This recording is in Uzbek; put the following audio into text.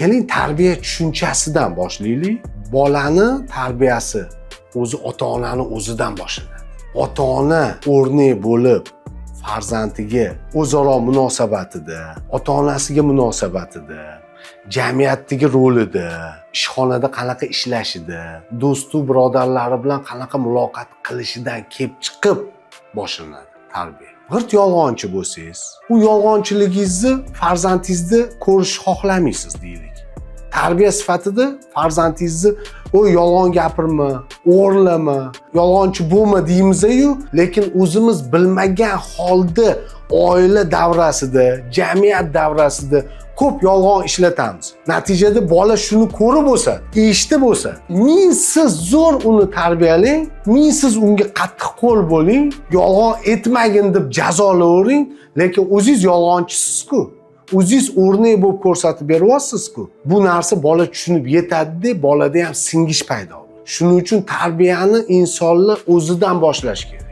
Keling tarbiya tushunchasidan boshlaylik. Bolani tarbiyasi o'zi ota-onani o'zidan boshlanadi. Ota-ona o'rnak bo'lib farzandiga o'zaro munosabatida, ota-onasiga munosabatida, jamiyatdagi rolida, ishxonada qanaqa ishlashida, do'stu birodarlari bilan qanaqa muloqot qilishidan kelib chiqib boshlanadi tarbiya. Bir yolg'onchi bo'lsangiz, u yolg'onchiligingizni farzandingizni ko'rish xohlamaysiz deylik. Tarbiya sifatida farzandingizni "O yolg'on gapirma, o'g'irlama, yolg'onchi bo'lma" deymiz-yu, lekin o'zimiz bilmagan holda oila davrasida, jamiyat davrasida ko'p yolg'on ishlatamiz. Natijada bola shuni ko'rib o'sadi, eshitib o'sadi. Ming siz zo'r uni tarbiyalang, ming siz unga qattiq qo'l bo'ling, yolg'on etmagin deb jazolavering, lekin o'zingiz yolg'onchisiz-ku. O'zingiz o'rnak bo'lib ko'rsatib beryapsiz-ku. Bu narsa bola tushunib yetadi-da, bolada ham singish paydo bo'ladi. Shuning uchun tarbiyani insonlar o'zidan boshlash kerak.